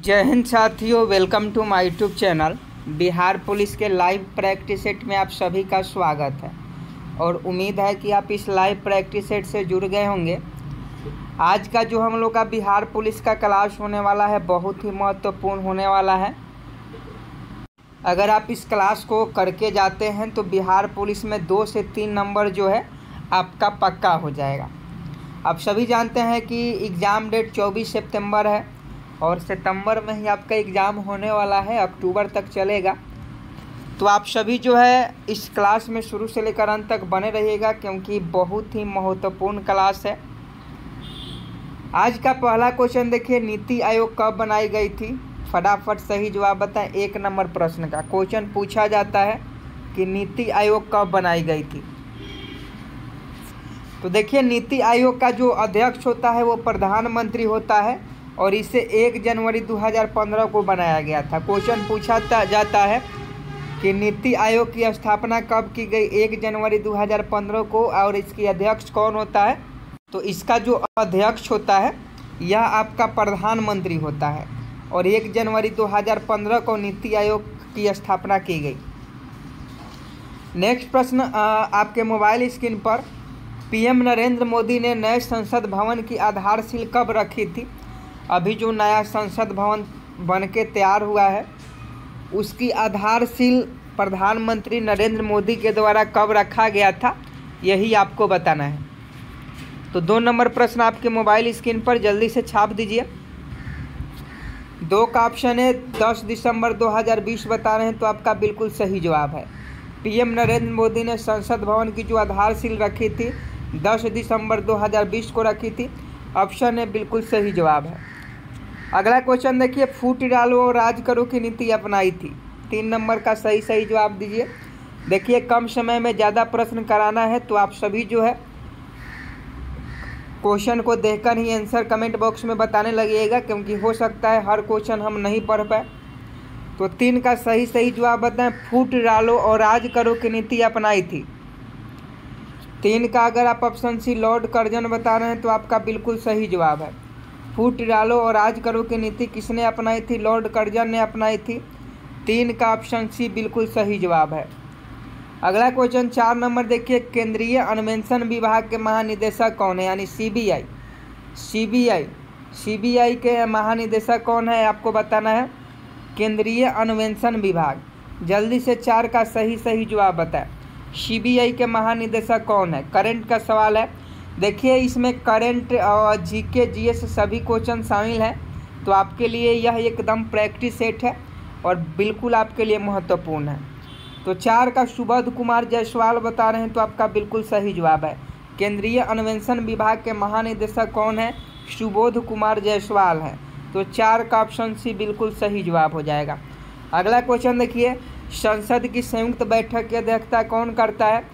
जय हिंद साथियों, welcome to my YouTube channel. Bihar police के लाइव प्रैक्टिस सेट में आप सभी का स्वागत है और उम्मीद है कि आप इस लाइव प्रैक्टिस सेट से जुड़ गए होंगे। आज का जो हम लोग का बिहार पुलिस का क्लास होने वाला है बहुत ही महत्वपूर्ण होने वाला है। अगर आप इस क्लास को करके जाते हैं तो बिहार पुलिस में 2 से 3 नंबर जो है आपका पक्का हो जाएगा। आप सभी जानते हैं कि एग्ज़ाम डेट 24 सितंबर है और सितंबर में ही आपका एग्ज़ाम होने वाला है, अक्टूबर तक चलेगा। तो आप सभी जो है इस क्लास में शुरू से लेकर अंत तक बने रहिएगा क्योंकि बहुत ही महत्वपूर्ण क्लास है। आज का पहला क्वेश्चन देखिए, नीति आयोग कब बनाई गई थी? फटाफट सही जवाब बताएं। 1 नंबर प्रश्न का क्वेश्चन पूछा जाता है कि नीति आयोग कब बनाई गई थी। तो देखिए, नीति आयोग का जो अध्यक्ष होता है वो प्रधानमंत्री होता है और इसे 1 जनवरी 2015 को बनाया गया था। क्वेश्चन पूछा जाता है कि नीति आयोग की स्थापना कब की गई? 1 जनवरी 2015 को। और इसकी अध्यक्ष कौन होता है? तो इसका जो अध्यक्ष होता है यह आपका प्रधानमंत्री होता है और 1 जनवरी 2015 को नीति आयोग की स्थापना की गई। नेक्स्ट प्रश्न आपके मोबाइल स्क्रीन पर, पीएम नरेंद्र मोदी ने नए संसद भवन की आधारशिला कब रखी थी? अभी जो नया संसद भवन बनके तैयार हुआ है उसकी आधारशिला प्रधानमंत्री नरेंद्र मोदी के द्वारा कब रखा गया था, यही आपको बताना है। तो 2 नंबर प्रश्न आपके मोबाइल स्क्रीन पर जल्दी से छाप दीजिए। 2 का ऑप्शन है 10 दिसंबर 2020 बता रहे हैं, तो आपका बिल्कुल सही जवाब है। पीएम नरेंद्र मोदी ने संसद भवन की जो आधारशिला रखी थी 10 दिसंबर 2020 को रखी थी। ऑप्शन है बिल्कुल सही जवाब है। अगला क्वेश्चन देखिए, फूट डालो और राज करो की नीति अपनाई थी। 3 नंबर का सही जवाब दीजिए। देखिए, कम समय में ज़्यादा प्रश्न कराना है तो आप सभी जो है क्वेश्चन को देखकर ही आंसर कमेंट बॉक्स में बताने लगिएगा क्योंकि हो सकता है हर क्वेश्चन हम नहीं पढ़ पाए। तो 3 का सही जवाब बताएं। फूट डालो और राज करो की नीति अपनाई थी। 3 का अगर आप ऑप्शन सी लॉर्ड कर्जन बता रहे हैं तो आपका बिल्कुल सही जवाब है। फूट डालो और राज करो की नीति किसने अपनाई थी? लॉर्ड कर्जन ने अपनाई थी। 3 का ऑप्शन सी बिल्कुल सही जवाब है। अगला क्वेश्चन 4 नंबर देखिए, केंद्रीय अन्वेषण विभाग के महानिदेशक कौन है? यानी सीबीआई के महानिदेशक कौन है आपको बताना है। केंद्रीय अन्वेषण विभाग, जल्दी से 4 का सही जवाब बताएं। सीबीआई के महानिदेशक कौन है? करंट का सवाल है। देखिए, इसमें करंट और जीके जीएस सभी क्वेश्चन शामिल हैं, तो आपके लिए यह एकदम प्रैक्टिस सेट है और बिल्कुल आपके लिए महत्वपूर्ण है। तो 4 का सुबोध कुमार जायसवाल बता रहे हैं, तो आपका बिल्कुल सही जवाब है। केंद्रीय अन्वेषण विभाग के महानिदेशक कौन है? सुबोध कुमार जायसवाल हैं। तो 4 का ऑप्शन सी बिल्कुल सही जवाब हो जाएगा। अगला क्वेश्चन देखिए, संसद की संयुक्त बैठक की अध्यक्षता कौन करता है?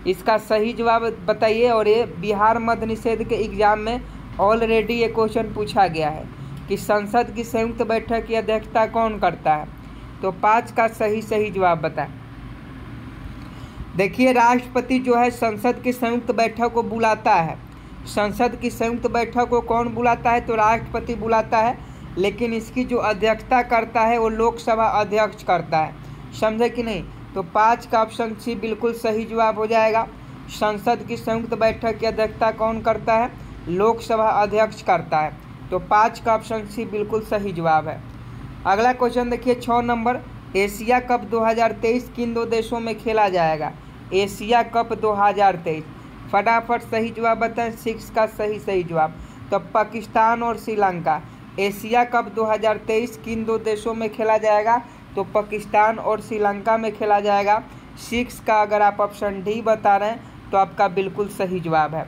इसका सही जवाब बताइए। और ये बिहार मद्य निषेध के एग्जाम में ऑलरेडी ये क्वेश्चन पूछा गया है कि संसद की संयुक्त बैठक की अध्यक्षता कौन करता है। तो 5 का सही जवाब बताएं। देखिए, राष्ट्रपति जो है संसद की संयुक्त बैठक को बुलाता है। संसद की संयुक्त बैठक को कौन बुलाता है? तो राष्ट्रपति बुलाता है, लेकिन इसकी जो अध्यक्षता करता है वो लोकसभा अध्यक्ष करता है। समझे कि नहीं? तो 5 का ऑप्शन सी बिल्कुल सही जवाब हो जाएगा। संसद की संयुक्त बैठक की अध्यक्षता कौन करता है? लोकसभा अध्यक्ष करता है। तो 5 का ऑप्शन सी बिल्कुल सही जवाब है। अगला क्वेश्चन देखिए 6 नंबर, एशिया कप 2023 किन 2 देशों में खेला जाएगा? एशिया कप 2023, फटाफट सही जवाब बताएं। 6 का सही जवाब। तो पाकिस्तान और श्रीलंका। एशिया कप 2023 किन 2 देशों में खेला जाएगा? तो पाकिस्तान और श्रीलंका में खेला जाएगा। 6 का अगर आप ऑप्शन डी बता रहे हैं तो आपका बिल्कुल सही जवाब है।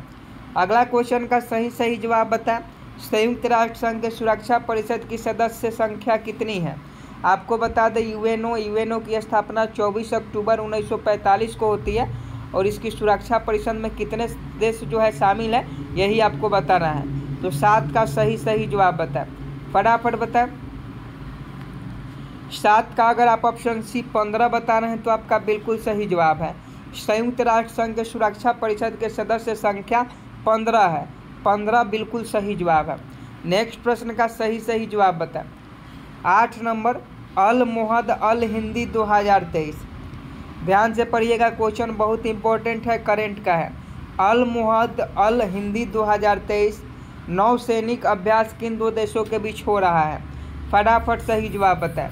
अगला क्वेश्चन का सही जवाब बताएं। संयुक्त राष्ट्र संघ के सुरक्षा परिषद की सदस्य संख्या कितनी है? आपको बता दें यूएनओ की स्थापना 24 अक्टूबर 1945 को होती है और इसकी सुरक्षा परिषद में कितने देश जो है शामिल है यही आपको बताना है। तो 7 का सही जवाब बताएं, फटाफट बताएं। 7 का अगर आप ऑप्शन सी 15 बता रहे हैं तो आपका बिल्कुल सही जवाब है। संयुक्त राष्ट्र संघ के सुरक्षा परिषद के सदस्य संख्या 15 है। 15 बिल्कुल सही जवाब है। नेक्स्ट प्रश्न का सही जवाब बताएं। 8 नंबर अल मोहद अल हिंदी 2023। ध्यान से पढ़िएगा, क्वेश्चन बहुत इंपॉर्टेंट है, करंट का है। अल मोहद अल हिंदी 2023 नौ सैनिक अभ्यास किन दो देशों के बीच हो रहा है? फटाफट सही जवाब बताएं।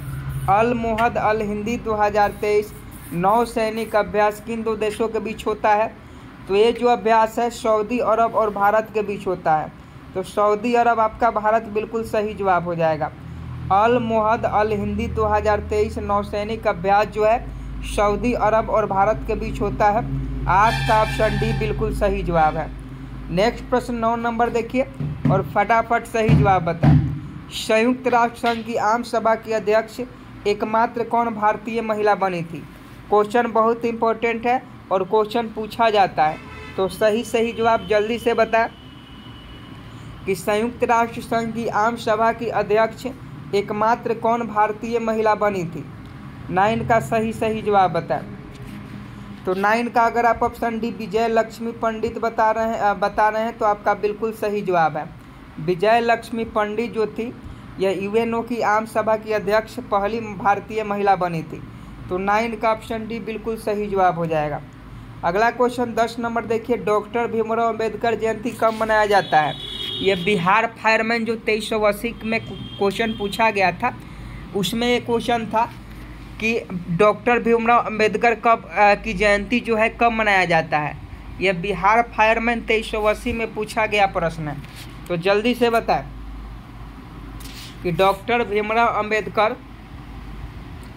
अल मोहद अल हिंदी 2023 नौ सैनिक अभ्यास किन दो देशों के बीच होता है? तो ये जो अभ्यास है सऊदी अरब और भारत के बीच होता है। तो सऊदी अरब आपका, भारत बिल्कुल सही जवाब हो जाएगा। अल मोहद अल हिंदी 2023 नौसैनिक अभ्यास जो है सऊदी अरब और भारत के बीच होता है। 8 का ऑप्शन डी बिल्कुल सही जवाब है। नेक्स्ट प्रश्न 9 नंबर देखिए और फटाफट सही जवाब बताएं। संयुक्त राष्ट्र संघ की आम सभा की अध्यक्ष एकमात्र कौन भारतीय महिला बनी थी? क्वेश्चन बहुत इंपॉर्टेंट है और क्वेश्चन पूछा जाता है, तो सही जवाब जल्दी से बताएं कि संयुक्त राष्ट्र संघ की आम सभा की अध्यक्ष एकमात्र कौन भारतीय महिला बनी थी? 9 का सही जवाब बताएं। तो 9 का अगर आप ऑप्शन डी विजय लक्ष्मी पंडित बता रहे हैं तो आपका बिल्कुल सही जवाब है। विजय लक्ष्मी पंडित जो थी यह यूएनओ की आम सभा की अध्यक्ष पहली भारतीय महिला बनी थी। तो 9 का ऑप्शन डी बिल्कुल सही जवाब हो जाएगा। अगला क्वेश्चन 10 नंबर देखिए, डॉक्टर भीमराव अंबेडकर जयंती कब मनाया जाता है? यह बिहार फायरमैन जो 2380 में क्वेश्चन पूछा गया था, उसमें एक क्वेश्चन था कि डॉक्टर भीमराव अंबेडकर की जयंती जो है कब मनाया जाता है। यह बिहार फायरमैन 2380 में पूछा गया प्रश्न है, तो जल्दी से बताएं कि डॉक्टर भीमराव अंबेडकर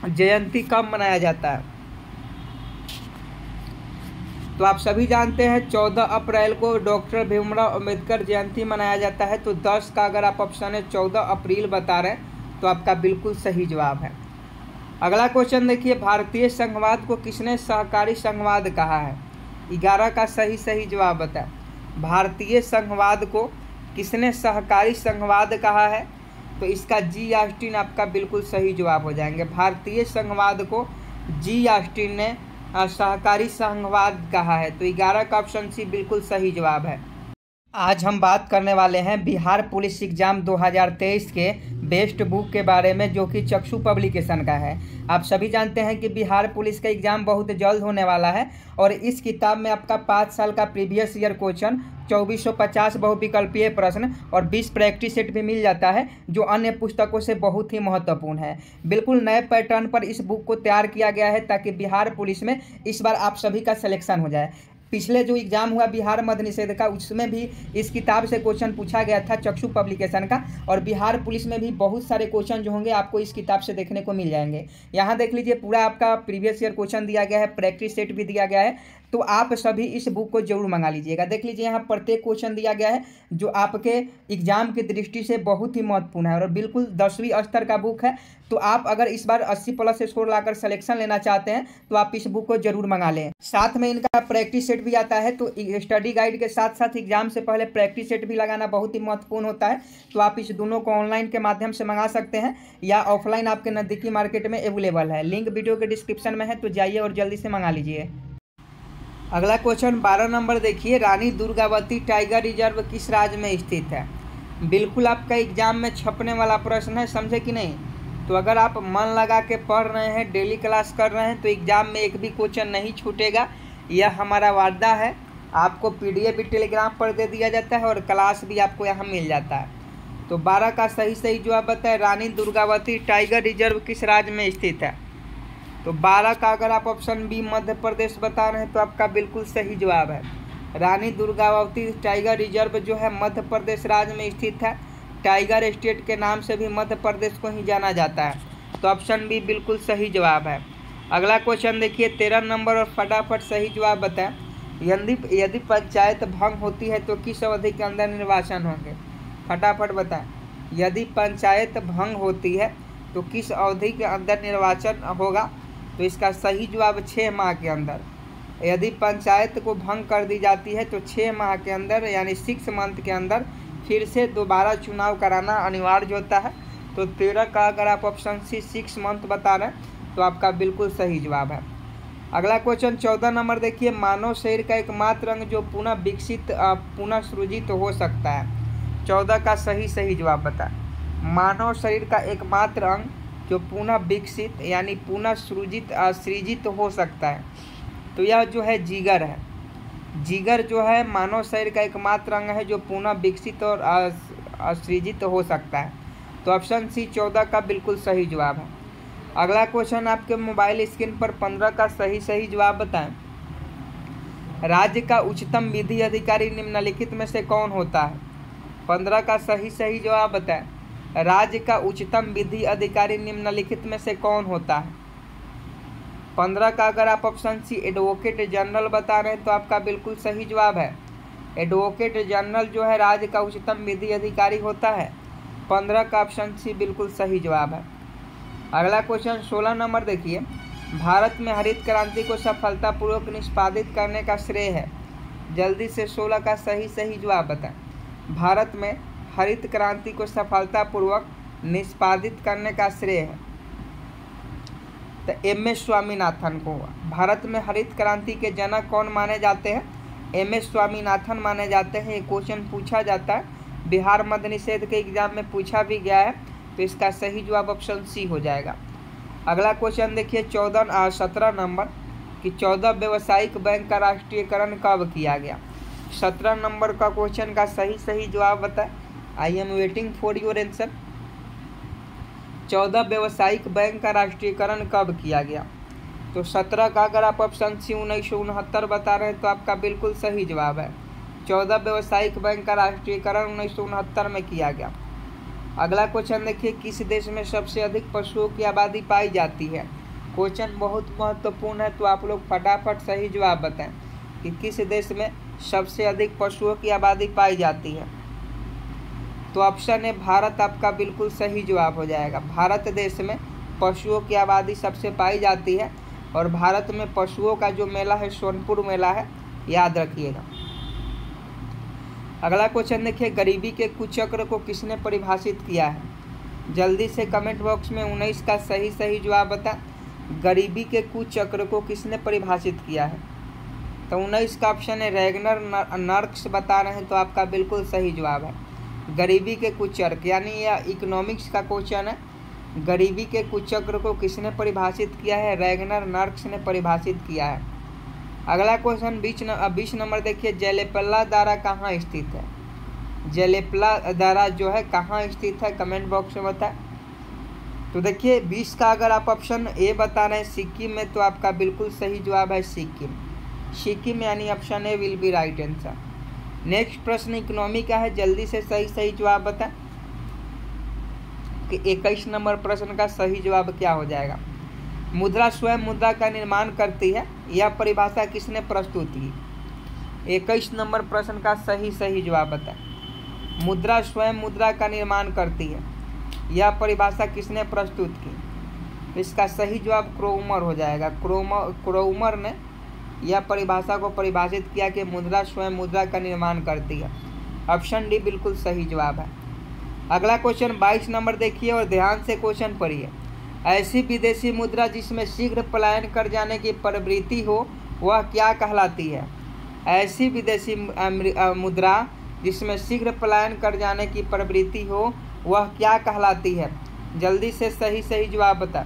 जयंती कब मनाया जाता है। तो आप सभी जानते हैं 14 अप्रैल को डॉक्टर भीमराव अंबेडकर जयंती मनाया जाता है। तो 10 का अगर आप ऑप्शन है 14 अप्रैल बता रहे हैं तो आपका बिल्कुल सही जवाब है। अगला क्वेश्चन देखिए, भारतीय संघवाद को किसने सहकारी संघवाद कहा है? 11 का सही जवाब बताएं। भारतीय संघवाद को किसने सहकारी संघवाद कहा है? तो इसका जी ऑस्टिन आपका बिल्कुल सही जवाब हो जाएंगे। भारतीय संघवाद को जी ऑस्टिन ने सहकारी संघवाद कहा है। तो 11 का ऑप्शन सी बिल्कुल सही जवाब है। आज हम बात करने वाले हैं बिहार पुलिस एग्जाम 2023 के बेस्ट बुक के बारे में, जो कि चक्षु पब्लिकेशन का है। आप सभी जानते हैं कि बिहार पुलिस का एग्ज़ाम बहुत जल्द होने वाला है और इस किताब में आपका 5 साल का प्रीवियस ईयर क्वेश्चन, 2450 बहुविकल्पीय प्रश्न और 20 प्रैक्टिस सेट भी मिल जाता है, जो अन्य पुस्तकों से बहुत ही महत्वपूर्ण है। बिल्कुल नए पैटर्न पर इस बुक को तैयार किया गया है ताकि बिहार पुलिस में इस बार आप सभी का सिलेक्शन हो जाए। पिछले जो एग्जाम हुआ बिहार मद्य निषेध का, उसमें भी इस किताब से क्वेश्चन पूछा गया था चक्षु पब्लिकेशन का, और बिहार पुलिस में भी बहुत सारे क्वेश्चन जो होंगे आपको इस किताब से देखने को मिल जाएंगे। यहाँ देख लीजिए, पूरा आपका प्रीवियस ईयर क्वेश्चन दिया गया है, प्रैक्टिस सेट भी दिया गया है। तो आप सभी इस बुक को जरूर मंगा लीजिएगा। देख लीजिए, यहाँ प्रत्येक क्वेश्चन दिया गया है जो आपके एग्जाम की दृष्टि से बहुत ही महत्वपूर्ण है और बिल्कुल 10वीं स्तर का बुक है। तो आप अगर इस बार 80+ स्कोर लाकर सिलेक्शन लेना चाहते हैं तो आप इस बुक को जरूर मंगा लें। साथ में इनका प्रैक्टिस सेट भी आता है, तो स्टडी गाइड के साथ साथ एग्जाम से पहले प्रैक्टिस सेट भी लगाना बहुत ही महत्वपूर्ण होता है। तो आप इस दोनों को ऑनलाइन के माध्यम से मंगा सकते हैं या ऑफलाइन आपके नज़दीकी मार्केट में अवेलेबल है। लिंक वीडियो के डिस्क्रिप्शन में है, तो जाइए और जल्दी से मंगा लीजिए। अगला क्वेश्चन 12 नंबर देखिए, रानी दुर्गावती टाइगर रिजर्व किस राज्य में स्थित है? बिल्कुल आपका एग्जाम में छपने वाला प्रश्न है, समझे कि नहीं? तो अगर आप मन लगा के पढ़ रहे हैं, डेली क्लास कर रहे हैं, तो एग्जाम में एक भी क्वेश्चन नहीं छूटेगा। यह हमारा वादा है। आपको PDF भी टेलीग्राम पर दे दिया जाता है और क्लास भी आपको यहाँ मिल जाता है। तो 12 का सही जवाब बताए, रानी दुर्गावती टाइगर रिजर्व किस राज्य में स्थित है? तो 12 का अगर आप ऑप्शन बी मध्य प्रदेश बता रहे हैं तो आपका बिल्कुल सही जवाब है। रानी दुर्गावती टाइगर रिजर्व जो है मध्य प्रदेश राज्य में स्थित है। टाइगर स्टेट के नाम से भी मध्य प्रदेश को ही जाना जाता है। तो ऑप्शन बी बिल्कुल सही जवाब है। अगला क्वेश्चन देखिए 13 नंबर और फटाफट सही जवाब बताएं। यदि पंचायत भंग होती है तो किस अवधि के अंदर निर्वाचन होंगे? फटाफट बताएं। यदि पंचायत भंग होती है तो किस अवधि के अंदर निर्वाचन होगा? तो इसका सही जवाब 6 माह के अंदर। यदि पंचायत को भंग कर दी जाती है तो 6 माह के अंदर यानी 6 मंथ के अंदर फिर से दोबारा चुनाव कराना अनिवार्य होता है। तो 13 का अगर आप ऑप्शन सी 6 मंथ बता रहे हैं तो आपका बिल्कुल सही जवाब है। अगला क्वेश्चन 14 नंबर देखिए, मानव शरीर का एकमात्र अंग जो पुनः विकसित पुनः सृजित हो सकता है। 14 का सही जवाब बताएं। मानव शरीर का एकमात्र अंग जो पुनः विकसित यानी पुनः सृजित हो सकता है, तो यह जो है जिगर है। जिगर जो है मानव शरीर का एकमात्र अंग है जो पुनः विकसित और सृजित हो सकता है। तो ऑप्शन सी 14 का बिल्कुल सही जवाब है। अगला क्वेश्चन आपके मोबाइल स्क्रीन पर 15 का सही जवाब बताएं। राज्य का उच्चतम विधि अधिकारी निम्नलिखित में से कौन होता है? 15 का सही जवाब बताएं। राज्य का उच्चतम विधि अधिकारी निम्नलिखित में से कौन होता है? 15 का अगर आप ऑप्शन सी एडवोकेट जनरल बता रहे हैं तो आपका बिल्कुल सही जवाब है। एडवोकेट जनरल जो है राज्य का उच्चतम विधि अधिकारी होता है। 15 का ऑप्शन सी बिल्कुल सही जवाब है। अगला क्वेश्चन 16 नंबर देखिए। भारत में हरित क्रांति को सफलतापूर्वक निष्पादित करने का श्रेय है। जल्दी से 16 का सही जवाब बताएं। भारत में हरित क्रांति को सफलतापूर्वक निष्पादित करने का श्रेय है तो एम.एस. स्वामीनाथन को। भारत में हरित क्रांति के जनक कौन माने जाते हैं? एम.एस. स्वामीनाथन माने जाते हैं। ये क्वेश्चन पूछा जाता है, बिहार मद्य निषेध के एग्जाम में पूछा भी गया है, तो इसका सही जवाब ऑप्शन सी हो जाएगा। अगला क्वेश्चन देखिए 17 नंबर कि 14 व्यावसायिक बैंक का राष्ट्रीयकरण कब किया गया? 17 नंबर का क्वेश्चन का सही जवाब बताएं। I am waiting for your answer. 14 व्यावसायिक बैंक का राष्ट्रीयकरण कब किया गया? तो 17 का अगर आप ऑप्शन सी 1969 बता रहे हैं तो आपका बिल्कुल सही जवाब है। 14 व्यावसायिक बैंक का राष्ट्रीयकरण 1969 में किया गया। अगला क्वेश्चन देखिए, किस देश में सबसे अधिक पशुओं की आबादी पाई जाती है? क्वेश्चन बहुत महत्वपूर्ण है, तो आप लोग फटाफट सही जवाब बताएं कि किस देश में सबसे अधिक पशुओं की आबादी पाई जाती है। तो ऑप्शन है भारत आपका बिल्कुल सही जवाब हो जाएगा। भारत देश में पशुओं की आबादी सबसे पाई जाती है और भारत में पशुओं का जो मेला है सोनपुर मेला है, याद रखिएगा। अगला क्वेश्चन देखिए, गरीबी के कुचक्र को किसने परिभाषित किया है? जल्दी से कमेंट बॉक्स में 19 का सही जवाब बता। गरीबी के कुचक्र को किसने परिभाषित किया है? तो 19 का ऑप्शन है रैगनर नर्क्स बता रहे हैं, तो आपका बिल्कुल सही जवाब है। गरीबी के कुचक्र यानी यह इकोनॉमिक्स का क्वेश्चन है। गरीबी के कुचक्र को किसने परिभाषित किया है? रैगनर नर्क्स ने परिभाषित किया है। अगला क्वेश्चन 20 नंबर देखिए, जेलेपल्ला दारा कहाँ स्थित है? जेलेपल्ला दारा जो है कहाँ स्थित है, कमेंट बॉक्स में बताएं। तो देखिए 20 का अगर आप ऑप्शन ए बता रहे हैं सिक्किम में, तो आपका बिल्कुल सही जवाब है सिक्किम यानी option A will be right answer. Next प्रश्न इकोनॉमी का है, जल्दी से सही जवाब बताएं कि 21 नंबर प्रश्न का सही जवाब क्या हो जाएगा। मुद्रा स्वयं मुद्रा का निर्माण करती है, यह परिभाषा किसने प्रस्तुत की? 21 नंबर प्रश्न का सही जवाब बताएं। मुद्रा स्वयं मुद्रा का निर्माण करती है, यह परिभाषा किसने प्रस्तुत की? इसका सही जवाब क्रोमर हो जाएगा। क्रोमर ने यह परिभाषा को परिभाषित किया कि मुद्रा स्वयं मुद्रा का निर्माण करती है। ऑप्शन डी बिल्कुल सही जवाब है। अगला क्वेश्चन 22 नंबर देखिए और ध्यान से क्वेश्चन पढ़िए। ऐसी विदेशी मुद्रा जिसमें शीघ्र पलायन कर जाने की प्रवृत्ति हो वह क्या कहलाती है? ऐसी विदेशी मुद्रा जिसमें शीघ्र पलायन कर जाने की प्रवृत्ति हो वह क्या कहलाती है? जल्दी से सही जवाब बता।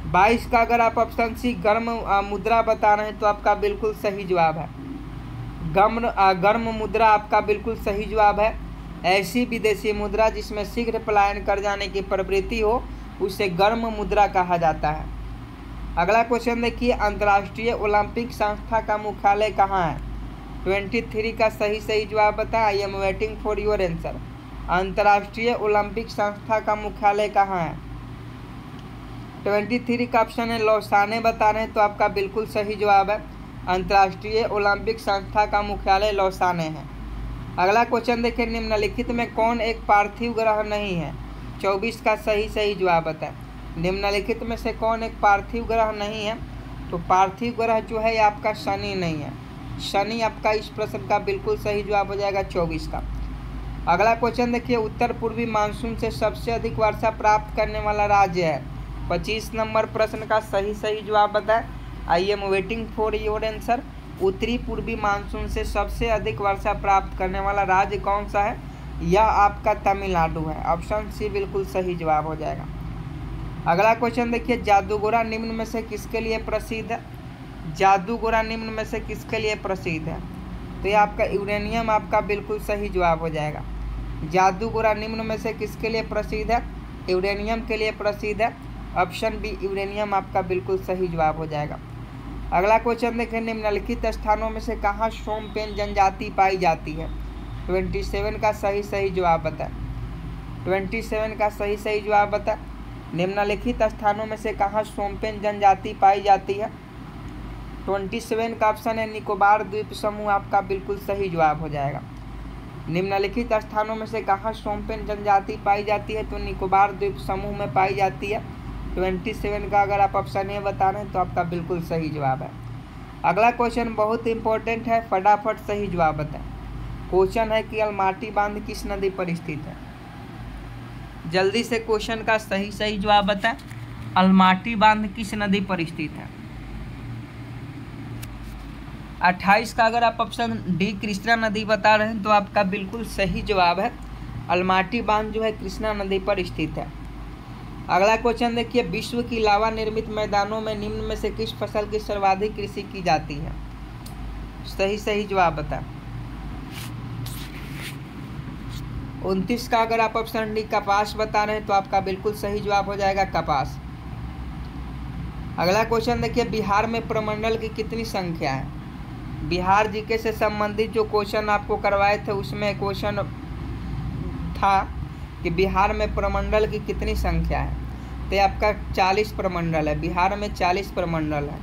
22 का अगर आप ऑप्शन सी गर्म मुद्रा बता रहे हैं तो आपका बिल्कुल सही जवाब है। गर्म मुद्रा आपका बिल्कुल सही जवाब है। ऐसी विदेशी मुद्रा जिसमें शीघ्र पलायन कर जाने की प्रवृत्ति हो उसे गर्म मुद्रा कहा जाता है। अगला क्वेश्चन देखिए, अंतर्राष्ट्रीय ओलंपिक संस्था का मुख्यालय कहाँ है? 23 का सही जवाब बताएं। I am waiting for your answer. अंतर्राष्ट्रीय ओलंपिक संस्था का मुख्यालय कहाँ है? 23 का ऑप्शन है लौसाने बता रहे हैं, तो आपका बिल्कुल सही जवाब है। अंतर्राष्ट्रीय ओलंपिक संस्था का मुख्यालय लौसाने है। अगला क्वेश्चन देखिए, निम्नलिखित में कौन एक पार्थिव ग्रह नहीं है? 24 का सही जवाब बताएं। निम्नलिखित में से कौन एक पार्थिव ग्रह नहीं है? तो पार्थिव ग्रह जो है आपका शनि नहीं है। शनि आपका इस प्रश्न का बिल्कुल सही जवाब हो जाएगा 24 का। अगला क्वेश्चन देखिए, उत्तर पूर्वी मानसून से सबसे अधिक वर्षा प्राप्त करने वाला राज्य है। 25 नंबर प्रश्न का सही जवाब बताएं। I am waiting for your answer. उत्तरी पूर्वी मानसून से सबसे अधिक वर्षा प्राप्त करने वाला राज्य कौन सा है? यह आपका तमिलनाडु है। ऑप्शन सी बिल्कुल सही जवाब हो जाएगा। अगला क्वेश्चन देखिए, जादूगोरा निम्न में से किसके लिए प्रसिद्ध है? जादूगोरा निम्न में से किसके लिए प्रसिद्ध है? तो ये आपका यूरेनियम आपका बिल्कुल सही जवाब हो जाएगा। जादूगोरा निम्न में से किसके लिए प्रसिद्ध है? यूरेनियम के लिए प्रसिद्ध है। ऑप्शन बी यूरेनियम आपका बिल्कुल सही जवाब हो जाएगा। अगला क्वेश्चन देखें, निम्नलिखित स्थानों में से कहाँ शोम्पेन जनजाति पाई जाती है? 27 का सही जवाब बताएं। 27 का सही जवाब बताएं। निम्नलिखित स्थानों में से कहाँ शोम्पेन जनजाति पाई जाती है? 27 का ऑप्शन है निकोबार द्वीप समूह आपका बिल्कुल सही जवाब हो जाएगा। निम्नलिखित स्थानों में से कहाँ शोम्पेन जनजाति पाई जाती है? तो निकोबार द्वीप समूह में पाई जाती है। 27 का अगर आप ऑप्शन ए बता रहे हैं तो आपका बिल्कुल सही जवाब है। अगला क्वेश्चन बहुत इंपॉर्टेंट है, फटाफट सही जवाब बताएं। क्वेश्चन है कि अलमाटी बांध किस नदी पर स्थित है? जल्दी से क्वेश्चन का सही जवाब बताएं। अलमाटी बांध किस नदी पर स्थित है? 28 का अगर आप ऑप्शन डी कृष्णा नदी बता रहे हैं तो आपका बिल्कुल सही जवाब है। अलमाटी बांध जो है कृष्णा नदी पर स्थित है। अगला क्वेश्चन देखिए, विश्व की लावा निर्मित मैदानों में निम्न में से किस फसल की सर्वाधिक कृषि की जाती है? सही जवाब बता। 29 का अगर आप ऑप्शन डी कपास बता रहे हैं तो आपका बिल्कुल सही जवाब हो जाएगा कपास। अगला क्वेश्चन देखिए, बिहार में प्रमंडल की कितनी संख्या है? बिहार जीके से संबंधित जो क्वेश्चन आपको करवाए थे उसमें क्वेश्चन था कि बिहार में प्रमंडल की कितनी संख्या है? तो आपका 40 प्रमंडल है। बिहार में 40 प्रमंडल है।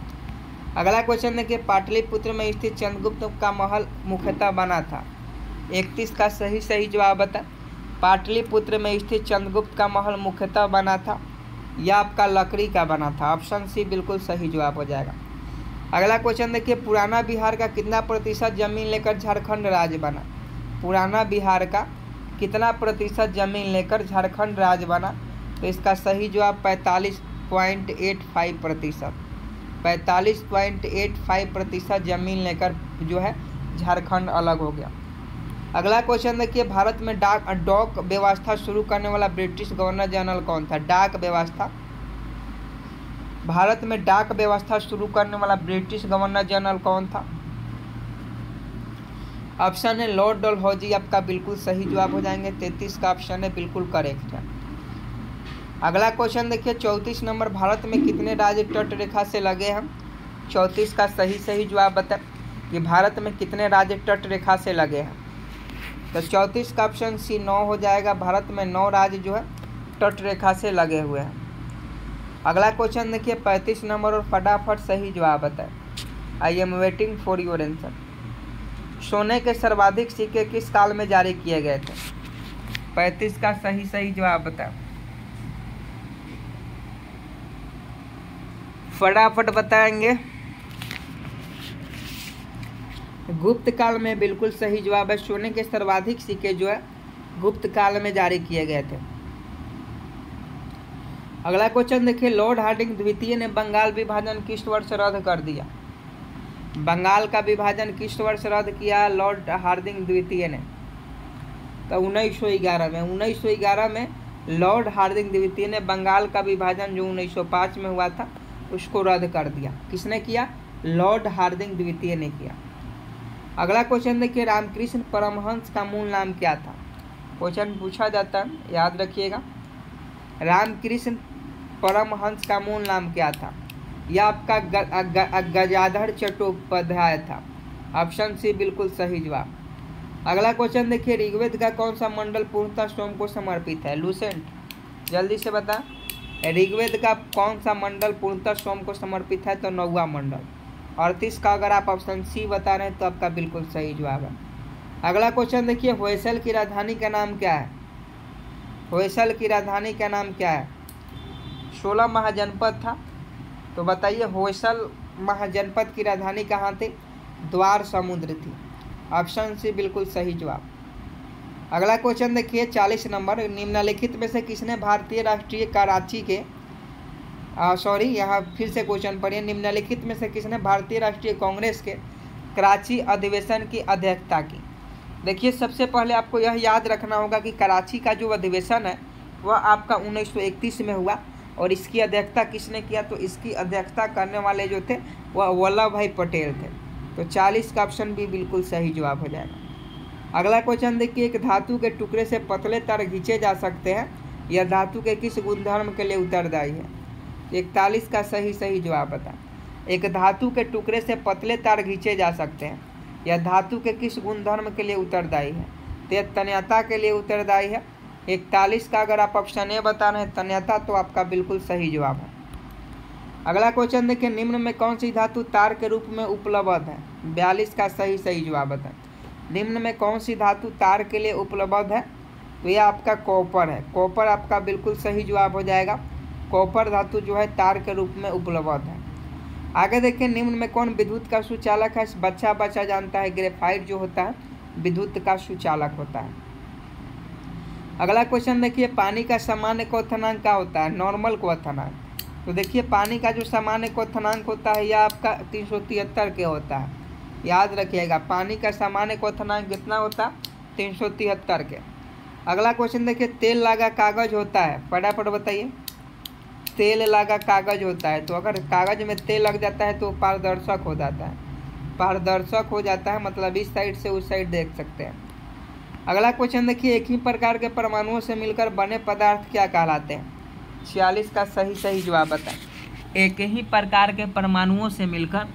अगला क्वेश्चन देखिए, पाटलिपुत्र में स्थित चंद्रगुप्त का महल मुख्यतः बना था? 31 का सही जवाब बता। पाटलिपुत्र में स्थित चंद्रगुप्त का महल मुख्यतः बना था, यह आपका लकड़ी का बना था। ऑप्शन सी बिल्कुल सही जवाब हो जाएगा। अगला क्वेश्चन देखिए, पुराना बिहार का कितना प्रतिशत जमीन लेकर झारखंड राज्य बना? पुराना बिहार का कितना प्रतिशत जमीन लेकर झारखंड राज्य बना? तो इसका सही जवाब 45.85 प्रतिशत। 45.85 प्रतिशत जमीन लेकर जो है झारखंड अलग हो गया। अगला क्वेश्चन देखिए, भारत में डाक व्यवस्था शुरू करने वाला ब्रिटिश गवर्नर जनरल कौन था? डाक व्यवस्था, भारत में डाक व्यवस्था शुरू करने वाला ब्रिटिश गवर्नर जनरल कौन था? ऑप्शन है लॉर्ड डलहौजी आपका बिल्कुल सही जवाब हो जाएंगे। 33 का ऑप्शन है बिल्कुल करेक्ट है। अगला क्वेश्चन देखिए, 34 नंबर, भारत में कितने राज्य तट रेखा से लगे हैं? 34 का सही जवाब बताएं कि भारत में कितने राज्य तट रेखा से लगे हैं? तो 34 का ऑप्शन सी 9 हो जाएगा। भारत में 9 राज्य जो है तट रेखा से लगे हुए हैं। अगला क्वेश्चन देखिए 35 नंबर, और फटाफट सही जवाब बताएं। I am waiting for your answer. सोने के सर्वाधिक सिक्के किस साल में जारी किए गए थे? 35 का सही जवाब बताएं। फटाफट बताएंगे। गुप्त काल में बिल्कुल सही जवाब है। सोने के सर्वाधिक सिक्के जो है गुप्त काल में जारी किए गए थे। अगला क्वेश्चन देखिए, लॉर्ड हार्डिंग द्वितीय ने बंगाल विभाजन किस वर्ष रद्द कर दिया? बंगाल का विभाजन किस वर्ष रद्द किया लॉर्ड हार्डिंग द्वितीय ने? तो 1911 में। 1911 में लॉर्ड हार्डिंग द्वितीय ने बंगाल का विभाजन जो 1905 में हुआ था उसको रद्द कर दिया। किसने किया? लॉर्ड हार्डिंग द्वितीय ने किया। अगला क्वेश्चन देखिए, रामकृष्ण परमहंस का मूल नाम क्या था? क्वेश्चन पूछा जाता है, याद रखिएगा। रामकृष्ण परमहंस का मूल नाम क्या था? यह आपका गजाधर चट्टोपाध्याय था। ऑप्शन सी बिल्कुल सही जवाब। अगला क्वेश्चन देखिए, ऋग्वेद का कौन सा मंडल पूर्णतः सोम को समर्पित है? लूसेंट, जल्दी से बता। ऋग्वेद का कौन सा मंडल पूर्णतः सोम को समर्पित है? तो 9वां मंडल। 38 का अगर आप ऑप्शन सी बता रहे हैं तो आपका बिल्कुल सही जवाब है। अगला क्वेश्चन देखिए, होयसल की राजधानी का नाम क्या है? होयसल की राजधानी का नाम क्या है? 16 महाजनपद था, तो बताइए होयसल महाजनपद की राजधानी कहाँ थी? द्वार समुद्र थी। ऑप्शन सी बिल्कुल सही जवाब। अगला क्वेश्चन देखिए 40 नंबर, निम्नलिखित में से किसने भारतीय राष्ट्रीय कराची के यहाँ फिर से क्वेश्चन पढ़िए। निम्नलिखित में से किसने भारतीय राष्ट्रीय कांग्रेस के कराची अधिवेशन की अध्यक्षता की? देखिए सबसे पहले आपको यह याद रखना होगा कि कराची का जो अधिवेशन है वह आपका 1931 में हुआ और इसकी अध्यक्षता किसने किया, तो इसकी अध्यक्षता करने वाले जो थे वह वल्लभ भाई पटेल थे। तो 40 का ऑप्शन भी बिल्कुल सही जवाब हो जाएगा। अगला क्वेश्चन देखिए, एक धातु के टुकड़े से पतले तार खींचे जा सकते हैं, यह धातु के किस गुणधर्म के लिए उत्तरदायी है। 41 का सही जवाब बता। एक धातु के टुकड़े से पतले तार खींचे जा सकते हैं, यह धातु के किस गुणधर्म के लिए उत्तरदायी है, तो यह तन्यता के लिए उत्तरदायी है। 41 का अगर आप ऑप्शन ए बता रहे हैं तन्यता, तो आपका बिल्कुल सही जवाब है। अगला क्वेश्चन देखिए, निम्न में कौन सी धातु तार के रूप में उपलब्ध है। 42 का सही जवाब बताएं। निम्न में कौन सी धातु तार के लिए उपलब्ध है, तो यह आपका कॉपर है। कॉपर आपका बिल्कुल सही जवाब हो जाएगा। कॉपर धातु जो है तार के रूप में उपलब्ध है। आगे देखिए, निम्न में कौन विद्युत का सुचालक है। बच्चा जानता है ग्रेफाइट जो होता है विद्युत का सुचालक होता है। अगला क्वेश्चन देखिए, पानी का सामान्य क्वथनांक क्या होता है, नॉर्मल क्वथनांक। तो देखिए पानी का जो सामान्य क्वथनांक होता है यह आपका 373 के होता है, याद रखिएगा। पानी का सामान्य क्वथनांक कितना होता है, 373 के। अगला क्वेश्चन देखिए, तेल लगा कागज होता है, फटाफट बताइए। तेल लगा कागज होता है, तो अगर कागज में तेल लग जाता है तो पारदर्शक हो जाता है। पारदर्शक हो जाता है मतलब इस साइड से उस साइड देख सकते हैं। अगला क्वेश्चन देखिए, एक ही प्रकार के परमाणुओं से मिलकर बने पदार्थ क्या कहलाते हैं। 46 का सही जवाब बताएं। एक ही प्रकार के परमाणुओं से मिलकर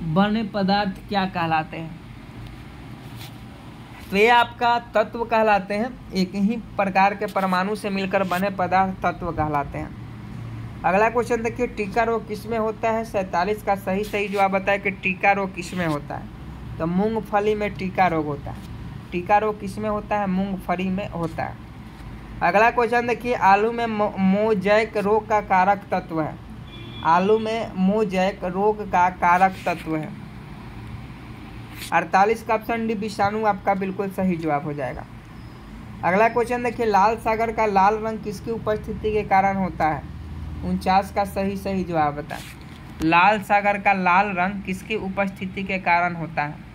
बने पदार्थ क्या कहलाते हैं, तो ये आपका तत्व कहलाते हैं। एक ही प्रकार के परमाणु से मिलकर बने पदार्थ तत्व कहलाते हैं। अगला क्वेश्चन देखिए, टीका रोग किसमें होता है। 47 का सही जवाब बताए कि टीका रोग किसमें होता है, तो मूंगफली में टीका रोग होता है। टीका रोग किसमें होता है, मूंगफली में होता है। अगला क्वेश्चन देखिए, आलू में मोजैक रोग का कारक तत्व है। आलू में मोजैक रोग का कारक तत्व है। 48 का ऑप्शन डी विषाणु आपका बिल्कुल सही जवाब हो जाएगा। अगला क्वेश्चन देखिए, लाल सागर का लाल रंग किसकी उपस्थिति के कारण होता है। 49 का सही जवाब बताएं। लाल सागर का लाल रंग किसकी उपस्थिति के कारण होता है,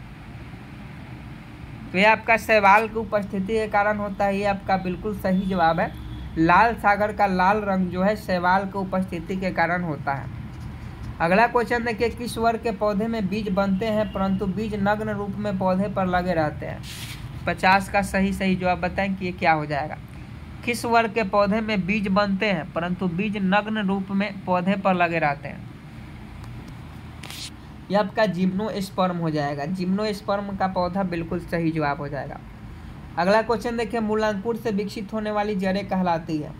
तो यह आपका शैवाल की उपस्थिति के कारण होता है। ये आपका बिल्कुल सही जवाब है। लाल सागर का लाल रंग जो है शैवाल की उपस्थिति के कारण होता है। अगला क्वेश्चन देखिए, किस वर्ग के पौधे में बीज बनते हैं परंतु बीज नग्न रूप में पौधे पर लगे रहते हैं। 50 का सही जवाब बताएं कि ये क्या हो जाएगा। किस वर्ग के पौधे में बीज बनते हैं परंतु बीज नग्न रूप में पौधे पर लगे रहते हैं, यह आपका जिम्नोस्पर्म हो जाएगा। जिम्नोस्पर्म का पौधा बिल्कुल सही जवाब हो जाएगा। अगला क्वेश्चन देखिए, मूलांकुर से विकसित होने वाली जड़ें कहलाती है।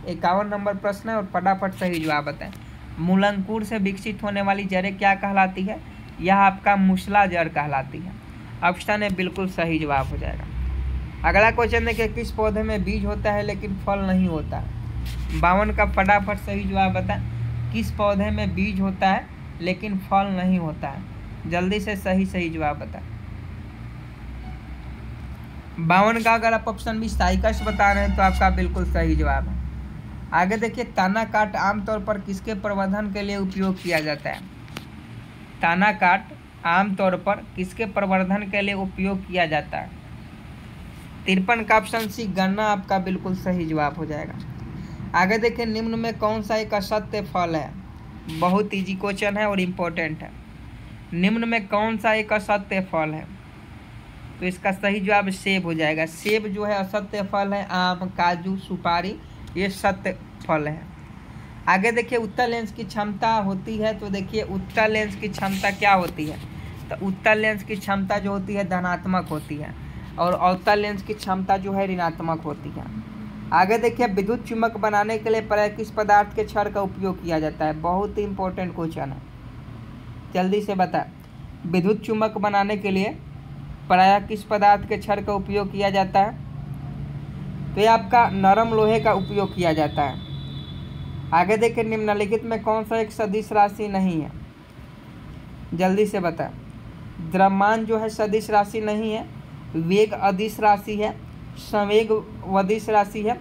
51 नंबर प्रश्न है और फटाफट सही जवाब बताएं। मूलांकुर से विकसित होने वाली जड़ें क्या कहलाती है, यह आपका मूसला जड़ कहलाती है। ऑप्शन है बिल्कुल सही जवाब हो जाएगा। अगला क्वेश्चन देखिए, किस पौधे में बीज होता है लेकिन फल नहीं होता। 52 का फटाफट सही जवाब बताएं। किस पौधे में बीज होता है लेकिन फल नहीं होता है, जल्दी से सही जवाब बताएं। 52 का अगर आप ऑप्शन बी साइकस बता रहे हैं तो आपका बिल्कुल सही जवाब है। आगे देखिए, ताना काट आमतौर पर किसके प्रवर्धन के लिए उपयोग किया जाता है। ताना काट आमतौर पर किसके प्रवर्धन के लिए उपयोग किया जाता है। 53 का ऑप्शन सी गन्ना आपका बिल्कुल सही जवाब हो जाएगा। आगे देखिए, निम्न में कौन सा एक असत्य फल है। बहुत इजी क्वेश्चन है और इम्पोर्टेंट है। निम्न में कौन सा एक असत्य फल है, तो इसका सही जवाब सेब हो जाएगा। सेब जो है असत्य फल है। आम, काजू, सुपारी ये सत्य फल है। आगे देखिए, उत्तल लेंस की क्षमता होती है, तो देखिए उत्तल लेंस की क्षमता क्या होती है, तो उत्तल लेंस की क्षमता जो होती है धनात्मक होती है और अवतल लेंस की क्षमता जो है ऋणात्मक होती है। आगे देखिए, विद्युत चुम्बक बनाने के लिए प्रायः किस पदार्थ के छड़ का उपयोग किया जाता है। बहुत ही इंपॉर्टेंट क्वेश्चन है, जल्दी से बता। विद्युत चुम्बक बनाने के लिए प्रायः किस पदार्थ के छड़ का उपयोग किया जाता है, तो ये आपका नरम लोहे का उपयोग किया जाता है। आगे देखिए, निम्नलिखित में कौन सा एक सदिश राशि नहीं है, जल्दी से बता। द्रव्यमान जो है सदिश राशि नहीं है, वेग अदिश राशि है, संवेग वदिश राशि है,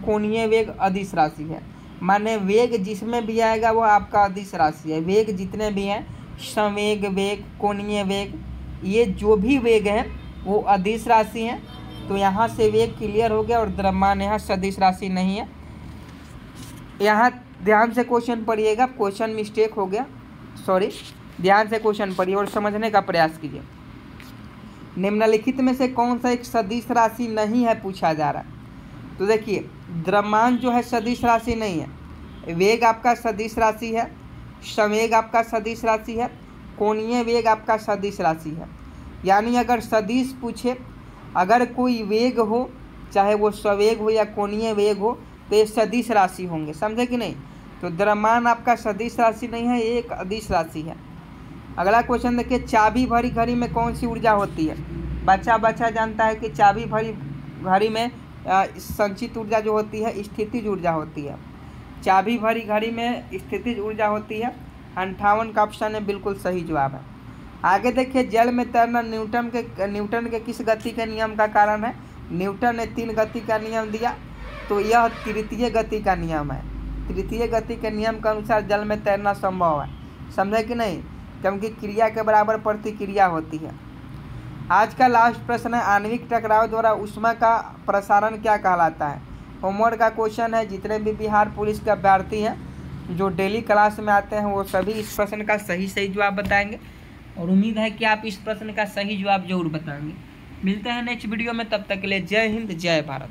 कोणीय वेग अदिश राशि है। माने वेग जिसमें भी आएगा वो आपका अदिश राशि है। वेग जितने भी हैं, संवेग वेग, कोणीय वेग, ये जो भी वेग है वो अदिश राशि हैं। तो यहाँ से वेग क्लियर हो गया और द्रव्यमान यहाँ सदिश राशि नहीं है। यहाँ ध्यान से क्वेश्चन पढ़िएगा, क्वेश्चन मिस्टेक हो गया, सॉरी। ध्यान से क्वेश्चन पढ़िए और समझने का प्रयास कीजिए। निम्नलिखित में से कौन सा एक सदिश राशि नहीं है पूछा जा रहा है। तो देखिए द्रव्यमान जो है सदिश राशि नहीं है, वेग आपका सदिश राशि है, संवेग आपका सदिश राशि है, कोणीय वेग आपका सदिश राशि है। यानी अगर सदिश पूछे, अगर कोई वेग हो चाहे वो सवेग हो या कोणीय वेग हो तो ये सदिश राशि होंगे, समझे कि नहीं। तो द्रव्यमान आपका सदिश राशि नहीं है, ये एक अदिश राशि है। अगला क्वेश्चन देखिए, चाबी भरी घड़ी में कौन सी ऊर्जा होती है। बच्चा जानता है कि चाबी भरी घड़ी में संचित ऊर्जा जो होती है स्थितिज ऊर्जा होती है। चाबी भरी घड़ी में स्थितिज ऊर्जा होती है। 58 का ऑप्शन है बिल्कुल सही जवाब है। आगे देखिए, जल में तैरना न्यूटन के किस गति के नियम का कारण है। न्यूटन ने 3 गति का नियम दिया, तो यह तृतीय गति का नियम है। तृतीय गति के नियम के अनुसार जल में तैरना संभव है, समझे कि नहीं, क्योंकि क्रिया के बराबर प्रतिक्रिया होती है। आज का लास्ट प्रश्न है, आणविक टकराव द्वारा ऊष्मा का प्रसारण क्या कहलाता है। होमवर्क का क्वेश्चन है। जितने भी बिहार पुलिस के अभ्यर्थी हैं जो डेली क्लास में आते हैं वो सभी इस प्रश्न का सही जवाब बताएंगे और उम्मीद है कि आप इस प्रश्न का सही जवाब जरूर बताएंगे। मिलते हैं नेक्स्ट वीडियो में, तब तक के लिए जय हिंद जय भारत।